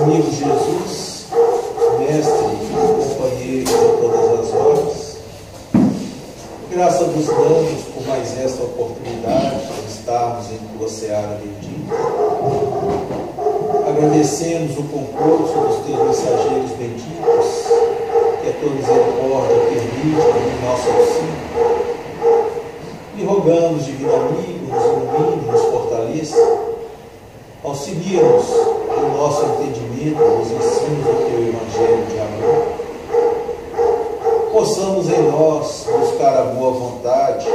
amigo Jesus, mestre e companheiro de todas as horas, graça vos damos por mais esta oportunidade de estarmos em tua seara bendita. Agradecemos o concurso dos teus mensageiros benditos, que a tua misericórdia permite o nosso auxílio. E rogamos, divino amigo, nos ilumine, nos fortaleça, auxilia-nos no nosso entendimento, nos ensinos do teu Evangelho de amor. Possamos em nós buscar a boa vontade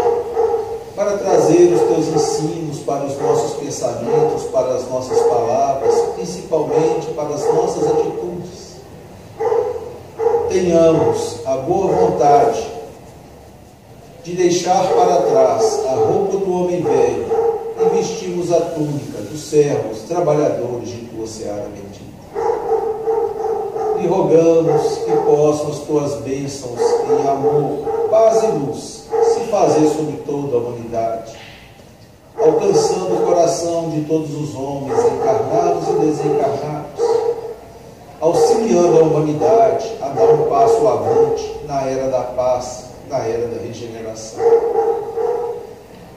para trazer os teus ensinos para os nossos pensamentos, para as nossas palavras, principalmente para as nossas atitudes. Tenhamos a boa vontade de deixar para trás a roupa do homem velho e vestirmos a túnica dos servos, trabalhadores de tua seara bendita. E rogamos que possam as tuas bênçãos em amor, paz e luz se fazer sobre toda a humanidade, alcançando o coração de todos os homens, encarnados e desencarnados, auxiliando a humanidade a dar um passo avante na era da paz, na era da regeneração.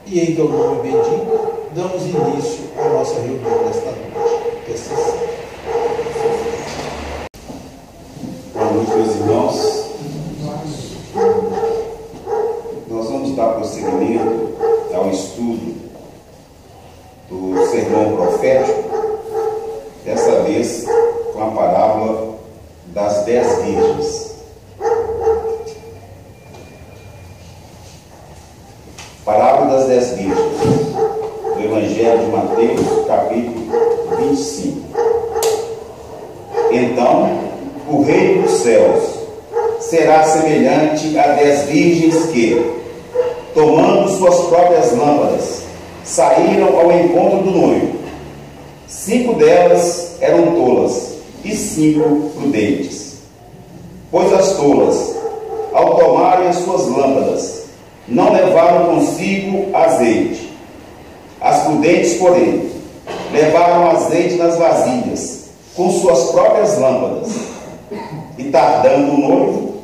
E em teu nome bendito, damos início à nossa reunião desta noite. Que assim seja. Boa noite, meus irmãos. Nós vamos dar prosseguimento ao estudo do sermão profético, dessa vez com a parábola das 10 virgens. Parábola das 10 virgens, do Evangelho de Mateus, capítulo 25. Então, o reino dos céus será semelhante a 10 virgens que, tomando suas próprias lâmpadas, saíram ao encontro do noivo. 5 delas eram tolas e 5 prudentes. Pois as tolas, ao tomarem as suas lâmpadas, não levaram consigo azeite. As prudentes, porém, levaram azeite nas vasilhas, com suas próprias lâmpadas. E tardando o noivo,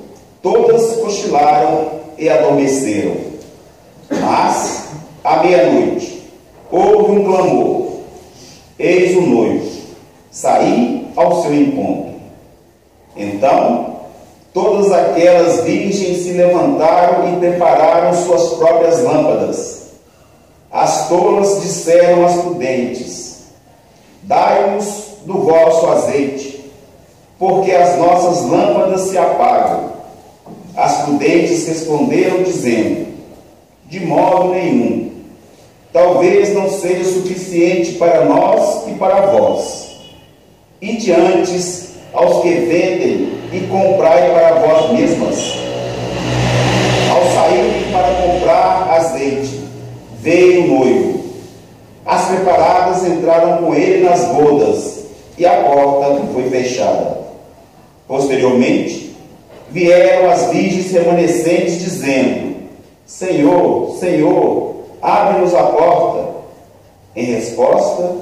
todas cochilaram e adormeceram. Mas, à meia-noite, houve um clamor: eis o noivo, saí ao seu encontro. Então, todas aquelas virgens se levantaram e prepararam suas próprias lâmpadas. As tolas disseram às prudentes: dai-nos do vosso azeite, porque as nossas lâmpadas se apagam. As prudentes responderam, dizendo: de modo nenhum. Talvez não seja suficiente para nós e para vós. Ide antes aos que vendem e comprai para vós mesmas. Ao saírem para comprar azeite, veio o noivo. As preparadas entraram com ele nas bodas, e a porta foi fechada. Posteriormente, vieram as virgens remanescentes, dizendo: Senhor, Senhor, abre-nos a porta. Em resposta,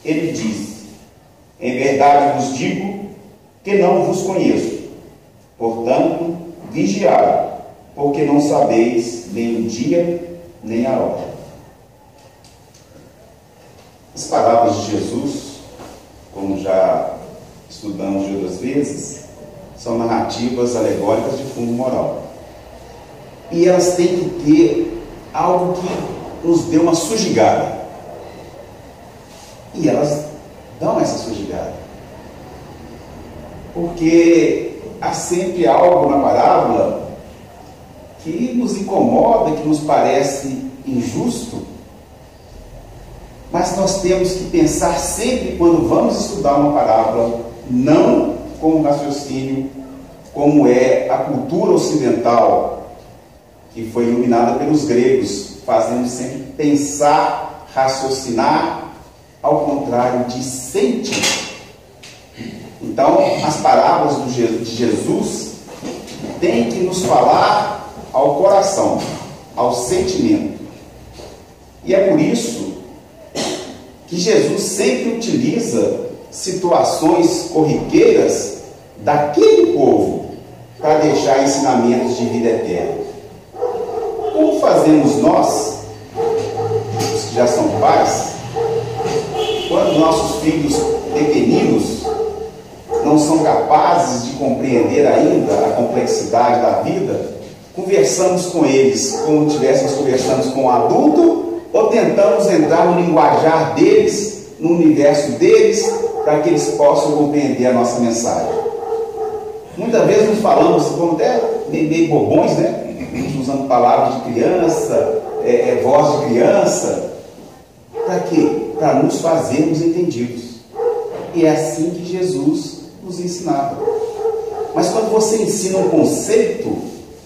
ele disse: em verdade vos digo que não vos conheço. Portanto, vigiai, porque não sabeis nem o dia, nem a hora. As palavras de Jesus, como já estudamos de outras vezes, são narrativas alegóricas de fundo moral. E elas têm que ter algo que nos dê uma sujigada. E elas dão essa sujigada. Porque há sempre algo na parábola que nos incomoda, que nos parece injusto, mas nós temos que pensar sempre, quando vamos estudar uma parábola, não com um raciocínio como é a cultura ocidental, que foi iluminada pelos gregos, fazendo sempre pensar, raciocinar, ao contrário de sentir. Então, as parábolas de Jesus têm que nos falar ao coração, ao sentimento. E é por isso que Jesus sempre utiliza situações corriqueiras daquele povo para deixar ensinamentos de vida eterna. Como fazemos nós, os que já são pais, quando nossos filhos pequeninos não são capazes de compreender ainda a complexidade da vida, conversamos com eles como estivéssemos conversando com um adulto, ou tentamos entrar no linguajar deles, no universo deles, para que eles possam compreender a nossa mensagem. Muitas vezes nos falamos, como até meio bobões, né? Usando palavras de criança, voz de criança. Para quê? Para nos fazermos entendidos. E é assim que Jesus nos ensinava. Mas quando você ensina um conceito,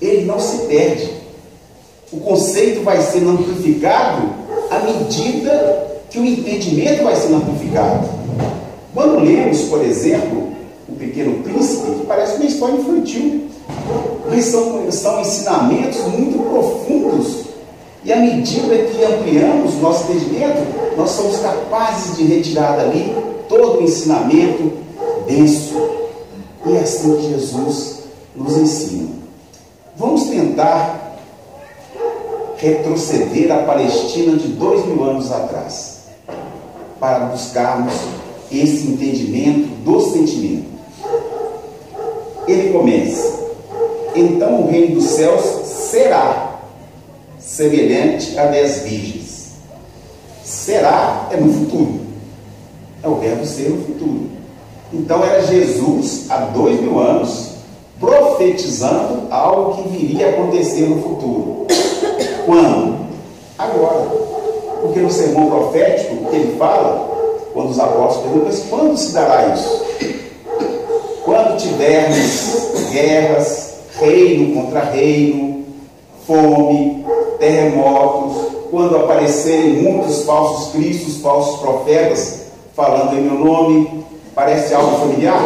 ele não se perde. O conceito vai sendo amplificado à medida que o entendimento vai sendo amplificado. Quando lemos, por exemplo, O Pequeno Príncipe, que parece uma história infantil, mas são ensinamentos muito profundos. E à medida que ampliamos o nosso entendimento, nós somos capazes de retirar dali todo o ensinamento denso. E é assim que Jesus nos ensina. Vamos tentar retroceder à Palestina de 2000 anos atrás, para buscarmos esse entendimento do sentimento. Ele começa: então o reino dos céus será semelhante a 10 virgens. Será é no futuro. É o verbo ser no futuro. Então era Jesus, há 2000 anos, profetizando algo que viria a acontecer no futuro. Quando? Agora. Porque no sermão profético, ele fala, quando os apóstolos perguntam, mas quando se dará isso? Quando tivermos guerras, reino contra reino, fome, terremotos, quando aparecerem muitos falsos cristos, falsos profetas, falando em meu nome, parece algo familiar?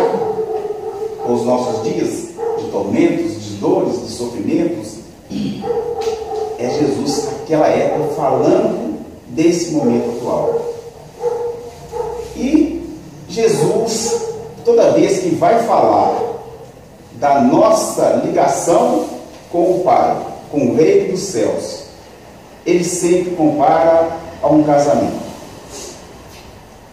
Com os nossos dias de tormentos, de dores, de sofrimentos? É Jesus, naquela época, falando desse momento atual. E Jesus, toda vez que vai falar da nossa ligação com o Pai, com o Rei dos Céus, ele sempre compara a um casamento.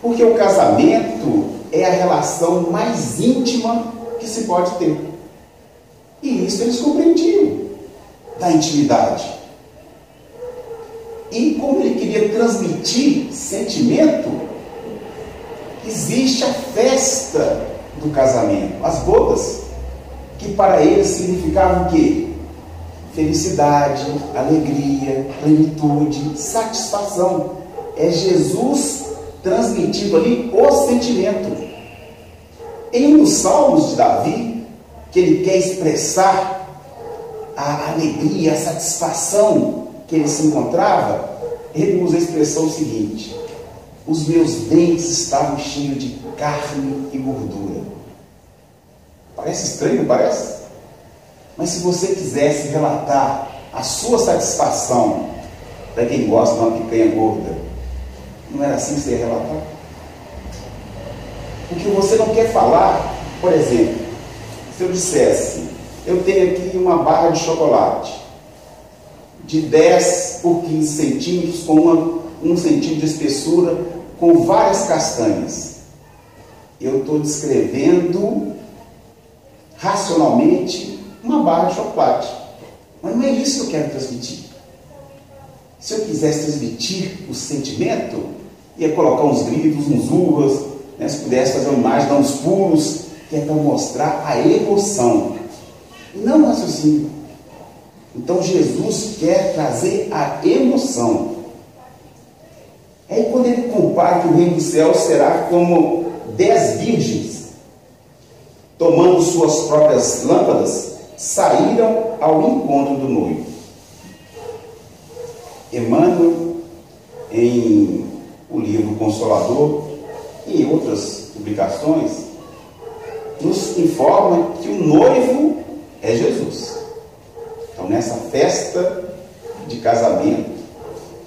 Porque o casamento é a relação mais íntima que se pode ter. E isso eles compreendiam, da intimidade. E como ele queria transmitir sentimento, existe a festa do casamento, as bodas, que para eles significavam o quê? Felicidade, alegria, plenitude, satisfação. É Jesus transmitindo ali o sentimento. Em um dos salmos de Davi, que ele quer expressar a alegria, a satisfação que ele se encontrava, ele usa a expressão seguinte: os meus dentes estavam cheios de carne e gordura. Parece estranho, não parece? Mas se você quisesse relatar a sua satisfação, para quem gosta de uma picanha gorda, não era assim que você ia relatar? Porque você não quer falar, por exemplo, se eu dissesse, eu tenho aqui uma barra de chocolate, de 10 por 15 centímetros, com 1 centímetro de espessura, com várias castanhas. Eu estou descrevendo racionalmente uma barra de chocolate. Mas não é isso que eu quero transmitir. Se eu quisesse transmitir o sentimento, ia colocar uns gritos, uns urras, né? Se pudesse fazer uma imagem, dar uns pulos, que é para mostrar a emoção, e não o raciocínio. Então Jesus quer trazer a emoção. Aí quando ele compara que o reino dos céus será como 10 virgens, tomando suas próprias lâmpadas, saíram ao encontro do noivo. Emmanuel, em o livro Consolador e outras publicações, nos informa que o noivo é Jesus. Então, nessa festa de casamento,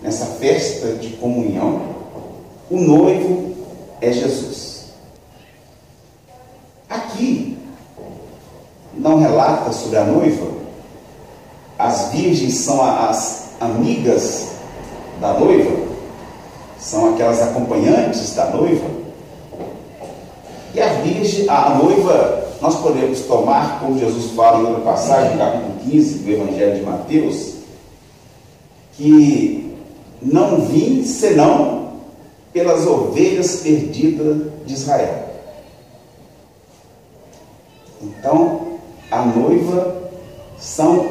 nessa festa de comunhão, o noivo é Jesus. não relata sobre a noiva? As virgens são as amigas da noiva? São aquelas acompanhantes da noiva? E a noiva, nós podemos tomar, como Jesus fala em outra passagem, no capítulo 15 do Evangelho de Mateus, que não vim senão pelas ovelhas perdidas de Israel. Então, a noiva são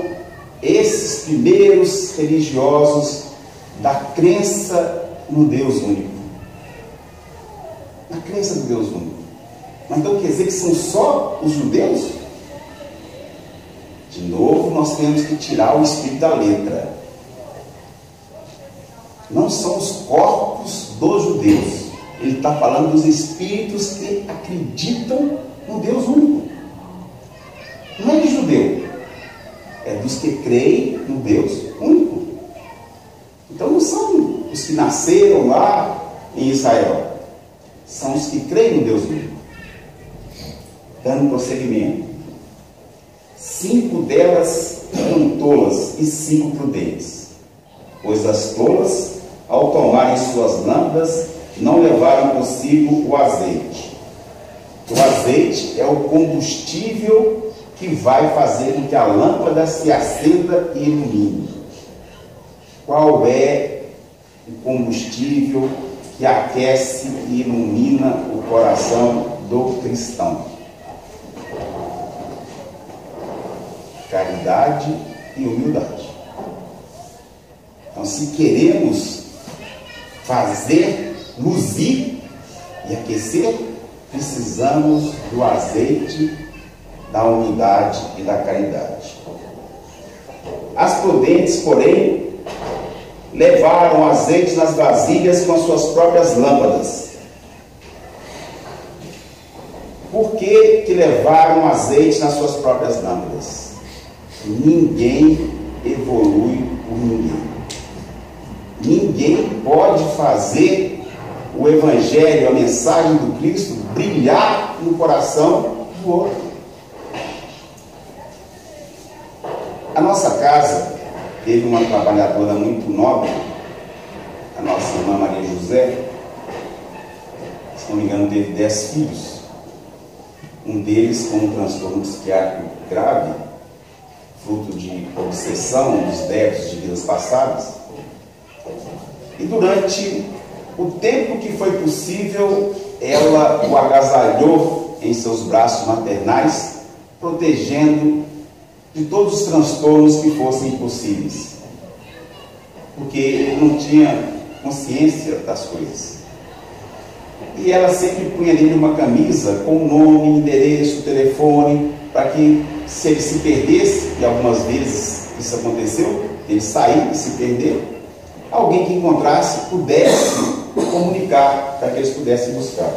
esses primeiros religiosos da crença no Deus único. Na crença do Deus único. Mas então quer dizer que são só os judeus? De novo, nós temos que tirar o espírito da letra. Não são os corpos dos judeus. Ele está falando dos espíritos que acreditam no Deus único. Não é de judeu, é dos que creem no Deus único. Então não são os que nasceram lá em Israel, são os que creem no Deus único. Dando prosseguimento, 5 delas eram tolas e 5 prudentes, pois as tolas, ao tomarem suas lâmpadas, não levaram consigo o azeite. O azeite é o combustível que vai fazer com que a lâmpada se acenda e ilumine. Qual é o combustível que aquece e ilumina o coração do cristão? Caridade e humildade. Então, se queremos fazer luzir e aquecer, precisamos do azeite, da humildade e da caridade. As prudentes, porém, levaram azeite nas vasilhas com as suas próprias lâmpadas. Por que levaram azeite nas suas próprias lâmpadas? Ninguém evolui por ninguém. Ninguém pode fazer o Evangelho, a mensagem do Cristo, brilhar no coração do outro. A nossa casa teve uma trabalhadora muito nobre, a nossa irmã Maria José, se não me engano, teve 10 filhos. Um deles com um transtorno psiquiátrico grave, fruto de obsessão dos débitos de vidas passadas. E durante o tempo que foi possível, ela o agasalhou em seus braços maternais, protegendo de todos os transtornos que fossem possíveis, porque ele não tinha consciência das coisas. E ela sempre punha nele uma camisa com nome, endereço, telefone, para que, se ele se perdesse, e algumas vezes isso aconteceu, ele sair e se perder, alguém que encontrasse pudesse comunicar para que eles pudessem buscar.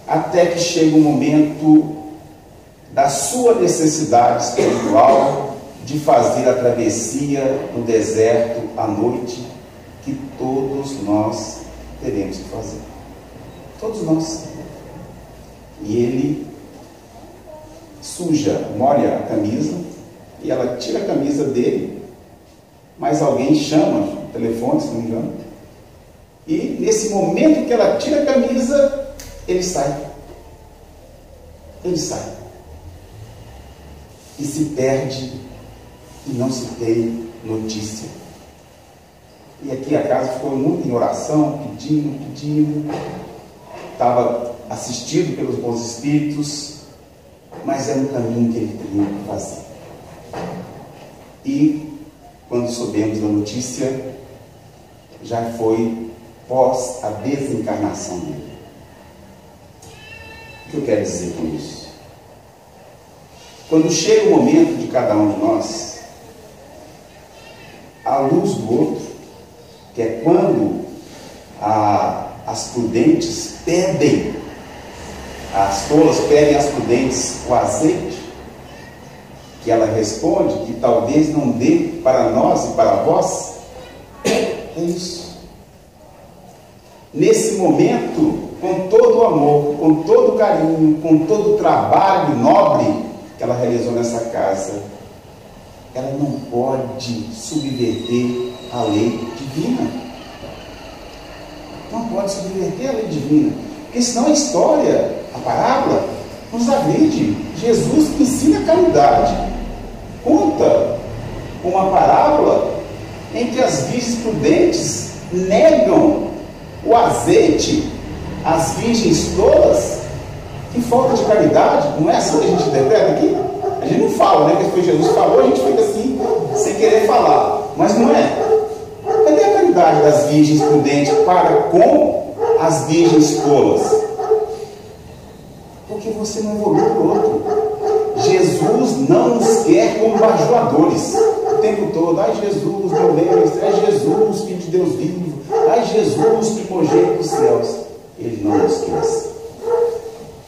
Até que chega o momento da sua necessidade espiritual de fazer a travessia no deserto à noite, que todos nós teremos que fazer. Todos nós. E ele suja, molha a camisa, e ela tira a camisa dele, mas alguém chama o telefone, se não me engano, e nesse momento que ela tira a camisa, ele sai. Ele sai. E se perde e não se tem notícia. E aqui a casa ficou muito em oração, pedindo. Estava assistido pelos bons espíritos, mas era um caminho que ele teria que fazer. E quando soubemos da notícia, já foi pós a desencarnação dele. O que eu quero dizer com isso? Quando chega o momento de cada um de nós, a luz do outro, que é quando as prudentes pedem, as tolas pedem às prudentes o azeite, que ela responde que talvez não dê para nós e para vós, é isso. Nesse momento, com todo o amor, com todo o carinho, com todo o trabalho nobre que ela realizou nessa casa, ela não pode subverter a lei divina. Não pode subverter a lei divina. Porque senão a história, a parábola, nos agride. Jesus ensina a caridade. Conta uma parábola em que as virgens prudentes negam o azeite às virgens tolas. Que falta de caridade. Não é assim que a gente interpreta aqui? A gente não fala, né? Porque Jesus falou, a gente fica assim, sem querer falar. Mas não é. Cadê a caridade das virgens prudentes para com as virgens tolas? Porque você não evolui para o outro. Jesus não nos quer como bajuladores o tempo todo. Ai, Jesus, meu mestre. Ai, Jesus, filho de Deus vivo. Ai, Jesus, primogênito dos céus. Ele não nos quer.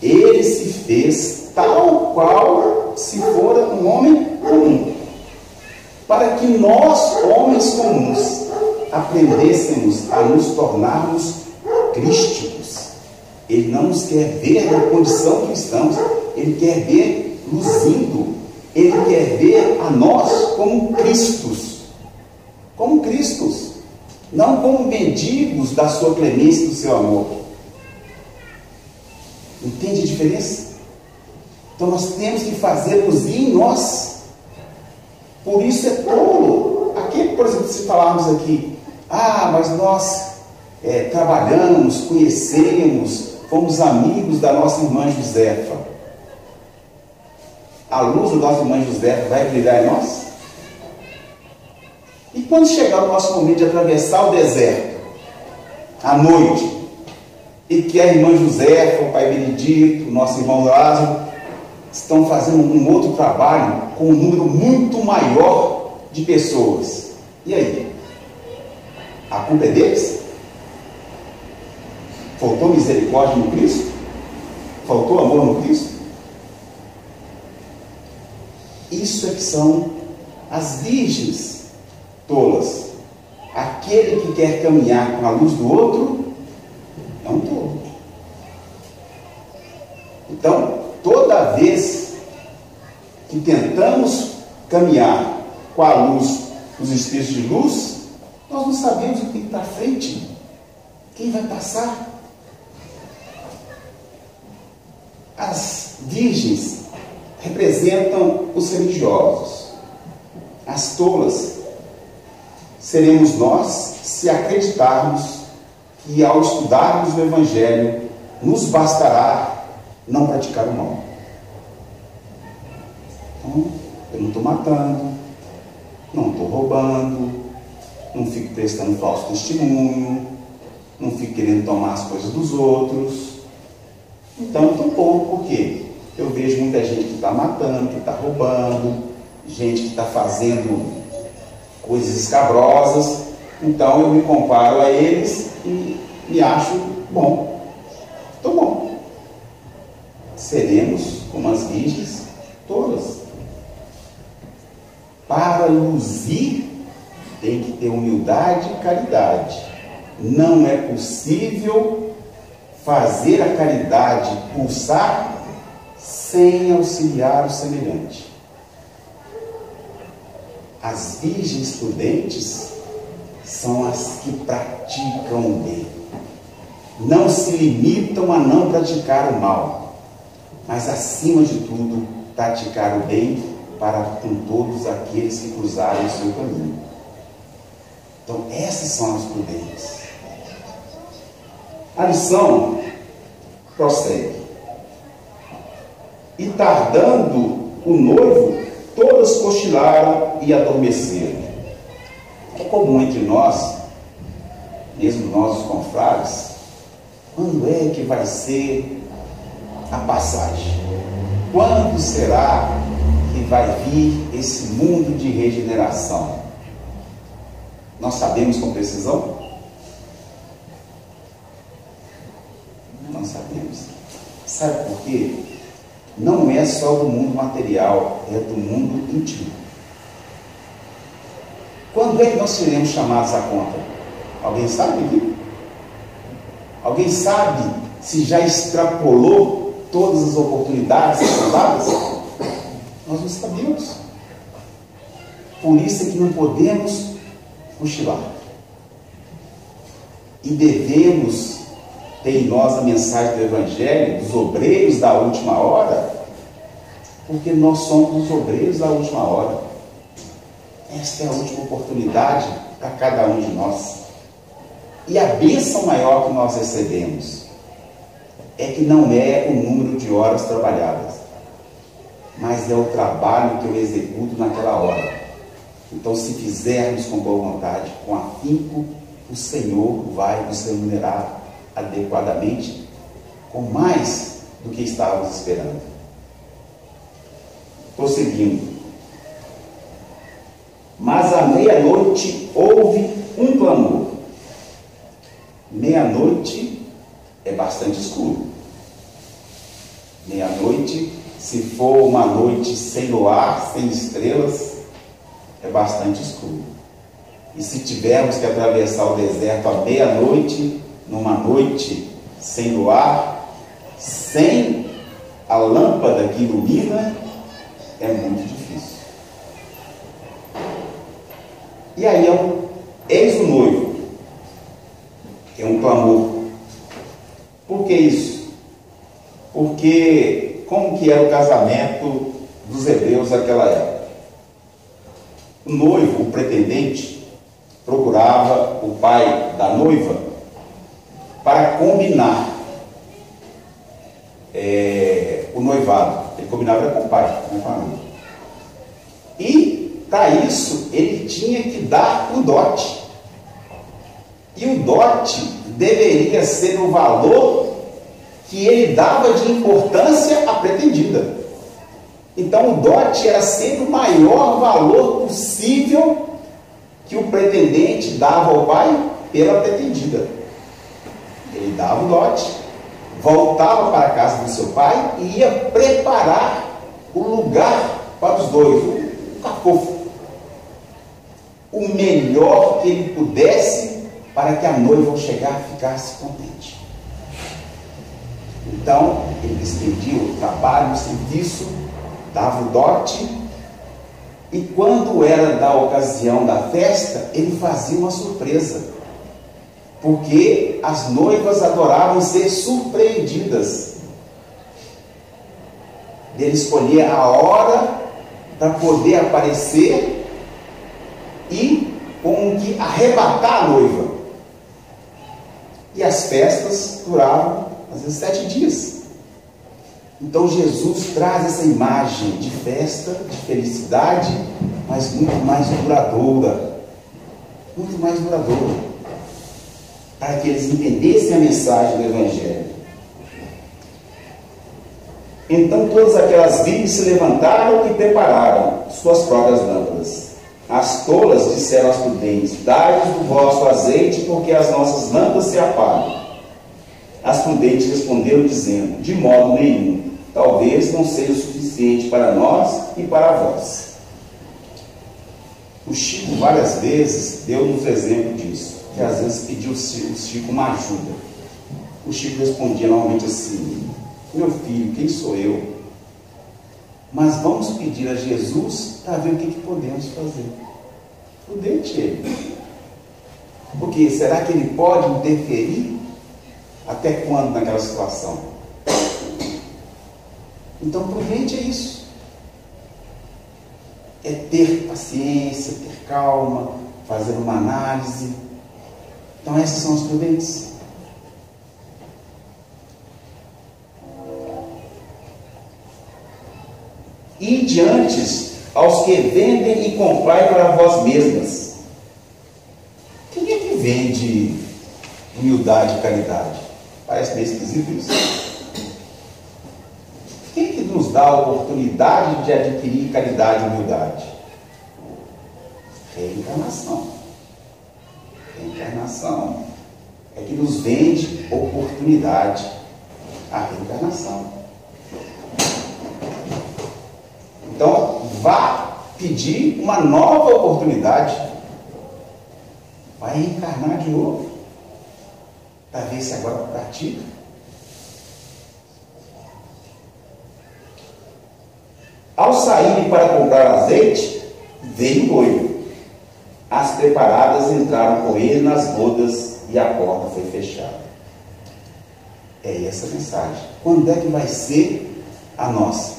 Ele se fez tal qual se fora um homem comum, para que nós, homens comuns, aprendêssemos a nos tornarmos crísticos. Ele não nos quer ver na condição que estamos, ele quer ver luzindo, ele quer ver a nós como Cristos, não como mendigos da sua clemência e do seu amor. Entende a diferença? Então nós temos que fazer luzir em nós. Por isso é tolo. Aqui, por exemplo, se falarmos aqui, mas nós trabalhamos, conhecemos, fomos amigos da nossa irmã Josefa. A luz da nossa irmã Josefa vai brilhar em nós? E quando chegar o nosso momento de atravessar o deserto, à noite, e que a irmã Josefa, o pai Benedito, o nosso irmão Lázaro, estão fazendo um outro trabalho com um número muito maior de pessoas. E aí? A culpa é deles? Faltou misericórdia no Cristo? Faltou amor no Cristo? Isso é que são as virgens tolas. Aquele que quer caminhar com a luz do outro é um tolo. Então, toda vez que tentamos caminhar com a luz dos espíritos de luz, nós não sabemos o que está à frente, quem vai passar. As virgens representam os religiosos, as tolas seremos nós se acreditarmos que ao estudarmos o Evangelho nos bastará não praticar o mal. Então, eu não estou matando, não estou roubando, não fico prestando falso testemunho, não fico querendo tomar as coisas dos outros. Então, estou pouco, por quê? Eu vejo muita gente que está matando, que está roubando, gente que está fazendo coisas escabrosas. Então, eu me comparo a eles e me acho bom. Estou bom. Seremos como as virgens todas. Para luzir, tem que ter humildade e caridade. Não é possível fazer a caridade pulsar sem auxiliar o semelhante. As virgens prudentes são as que praticam o bem. Não se limitam a não praticar o mal, mas acima de tudo, praticar o bem para com todos aqueles que cruzarem o seu caminho. Então, essas são as prudentes. A lição prossegue. E tardando o noivo, todas cochilaram e adormeceram. É comum entre nós, mesmo nós os confrades, quando é que vai ser a passagem? Quando será que vai vir esse mundo de regeneração? Nós sabemos com precisão? Não sabemos. Sabe por quê? Não é só do mundo material, é do mundo íntimo. Quando é que nós seremos chamados à conta? Alguém sabe aqui? Alguém sabe se já extrapolou todas as oportunidades dadas? Nós não sabemos. Por isso é que não podemos cochilar. E devemos ter em nós a mensagem do Evangelho, dos obreiros da última hora, porque nós somos os obreiros da última hora. Esta é a última oportunidade para cada um de nós. E a bênção maior que nós recebemos é que não é o número de horas trabalhadas, mas é o trabalho que eu executo naquela hora. Então, se fizermos com boa vontade, com afinco, o Senhor vai nos remunerar adequadamente, com mais do que estávamos esperando. Prosseguindo. Mas à meia-noite houve um clamor. Meia-noite é bastante escuro. Meia-noite, se for uma noite sem luar, sem estrelas, é bastante escuro. E se tivermos que atravessar o deserto à meia-noite, numa noite sem luar, sem a lâmpada que ilumina, é muito difícil. E aí, eis o noivo. É um clamor. Por que isso? Porque como que era o casamento dos hebreus naquela época? O noivo, o pretendente, procurava o pai da noiva para combinar o noivado. Ele combinava com o pai, com a família. E, para isso, ele tinha que dar um dote. E o dote deveria ser o valor que ele dava de importância à pretendida. Então, o dote era sempre o maior valor possível que o pretendente dava ao pai pela pretendida. Ele dava o dote, voltava para a casa do seu pai e ia preparar o lugar para os dois, o cafofo, o melhor que ele pudesse, para que a noiva, ao chegar, ficasse contente. Então, ele estendia o trabalho, o serviço, dava o dote, e quando era da ocasião da festa, ele fazia uma surpresa, porque as noivas adoravam ser surpreendidas. Ele escolhia a hora para poder aparecer e como que arrebatar a noiva. E as festas duravam, às vezes, 7 dias. Então Jesus traz essa imagem de festa, de felicidade, mas muito mais duradoura. Muito mais duradoura. Para que eles entendessem a mensagem do Evangelho. Então todas aquelas virgens se levantaram e prepararam suas próprias lâmpadas. As tolas disseram aos prudentes: dai-nos do vosso azeite, porque as nossas lâmpadas se apagam. As prudentes responderam dizendo: de modo nenhum, talvez não seja o suficiente para nós e para vós. O Chico várias vezes deu-nos exemplo disso, que às vezes pediu o Chico uma ajuda. O Chico respondia normalmente assim: meu filho, quem sou eu? Mas vamos pedir a Jesus para ver o que podemos fazer. Prudente ele. Porque será que ele pode interferir? Até quando naquela situação? Então, prudente é isso. É ter paciência, ter calma, fazer uma análise. Então, essas são as prudentes. E diante aos que vendem e comprai para vós mesmas. Quem é que vende humildade e caridade? Parece meio esquisito isso. Quem é que nos dá a oportunidade de adquirir caridade e humildade? Reencarnação. Reencarnação é que nos vende oportunidade. A reencarnação. Então, vá pedir uma nova oportunidade. Vai reencarnar de novo. Para ver se agora pratica. Ao saírem para comprar azeite, veio o noivo. As preparadas entraram com ele nas bodas e a porta foi fechada. É essa a mensagem. Quando é que vai ser a nossa?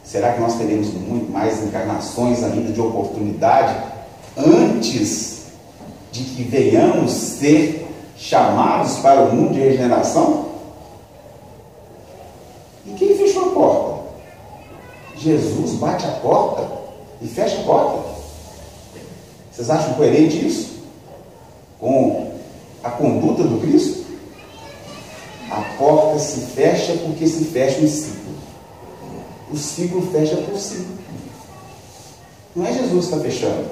Será que nós teremos muito mais encarnações ainda de oportunidade antes de que venhamos ser chamados para o mundo de regeneração? E quem fechou a porta? Jesus bate a porta e fecha a porta? Vocês acham coerente isso com a conduta do Cristo? A porta se fecha porque se fecha um ciclo. O ciclo fecha por si. Não é Jesus que está fechando.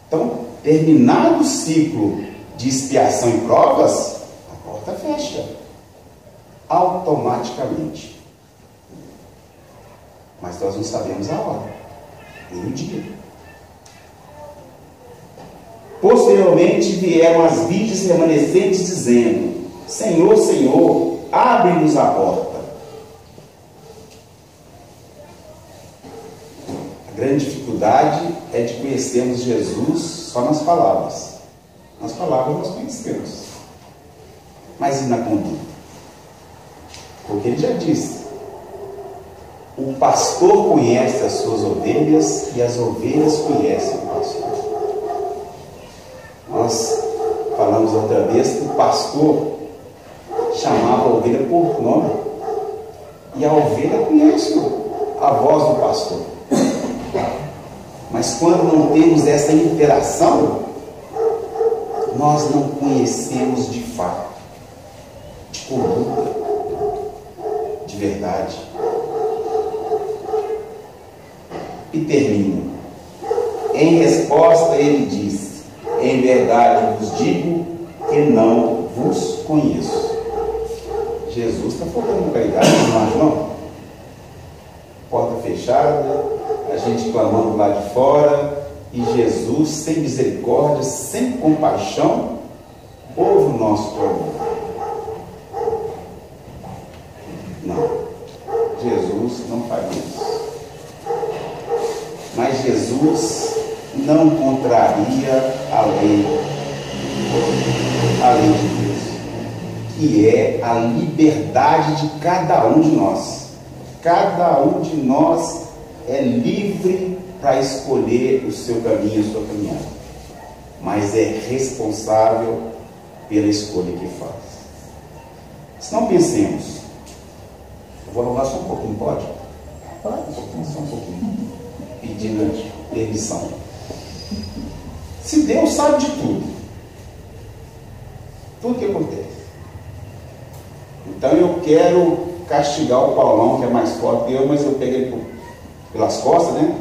Então, terminado o ciclo de expiação e provas, a porta fecha automaticamente. Mas nós não sabemos a hora nem o dia. Posteriormente vieram as virgens remanescentes dizendo: Senhor, Senhor, abre-nos a porta. A grande dificuldade é de conhecermos Jesus só nas palavras. Nas palavras nós conhecemos, mas e na conduta? Porque ele já disse: o pastor conhece as suas ovelhas e as ovelhas conhecem o pastor. Nós falamos outra vez que o pastor chamava a ovelha por nome, e a ovelha conhece a voz do pastor. Mas quando não temos essa interação, nós não conhecemos de fato, de conduta, de verdade. E termina. Em resposta ele diz: em verdade vos digo que não vos conheço. Jesus está faltando caridade, não? Porta fechada, a gente clamando lá de fora, e Jesus, sem misericórdia, sem compaixão, ouve o nosso clamor. Não, Jesus não faz isso. Mas Jesus não contraria a lei de Deus, que é a liberdade de cada um de nós. Cada um de nós é livre para escolher o seu caminho, a sua caminhada, mas é responsável pela escolha que faz. Se não pensemos, eu vou alongar só um pouquinho, pode? Pode, só um pouquinho, pedindo permissão. Se Deus sabe de tudo que acontece, então eu quero castigar o Paulão, que é mais forte que eu, mas eu peguei ele pelas costas, né?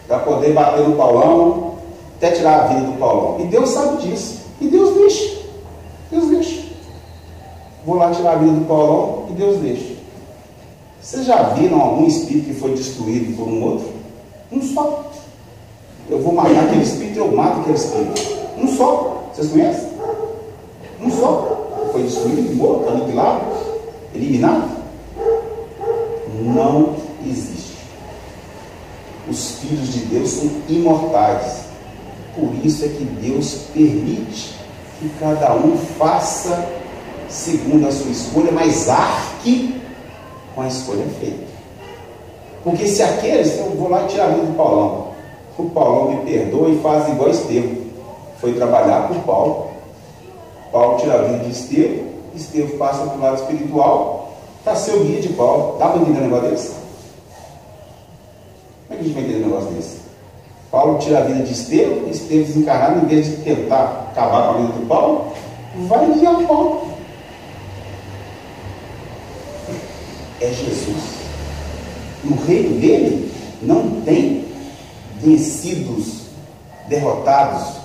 Para poder bater no Paulão, até tirar a vida do Paulão. E Deus sabe disso. E Deus deixa. Deus deixa. Vou lá tirar a vida do Paulão e Deus deixa. Vocês já viram algum espírito que foi destruído por um outro? Um só. Eu vou matar aquele espírito, eu mato aquele espírito. Um só. Vocês conhecem? Um só. Foi destruído, morto, aniquilado, eliminado? Não existe. Os filhos de Deus são imortais. Por isso é que Deus permite que cada um faça segundo a sua escolha, mas arque com a escolha feita. Porque se aqueles, eu vou lá tirar a vida do Paulão, o Paulão me perdoa e faz igual Estevão, foi trabalhar com Paulo. Paulo tira a vida de Estevão, Estevão passa para o lado espiritual, para ser o guia de Paulo. Dá para entender um negócio desse? Como é que a gente vai entender um negócio desse? Paulo tira a vida de Estevão, Estevão desencarnado, em vez de tentar acabar com a vida do Paulo, vai guiar o Paulo. É Jesus. No reino dele não tem vencidos, derrotados,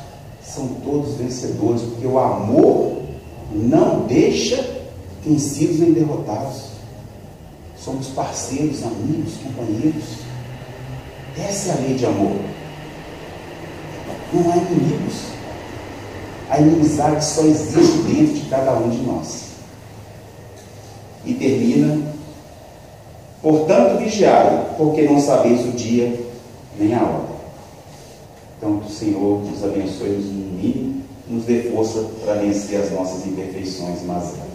são todos vencedores, porque o amor não deixa vencidos nem derrotados. Somos parceiros, amigos, companheiros. Essa é a lei de amor. Não há inimigos. A inimizade só existe dentro de cada um de nós. E termina Portanto, vigiai, porque não sabeis o dia nem a hora. Então, que o Senhor nos abençoe, nos ilumine, nos dê força para vencer as nossas imperfeições e mazelas.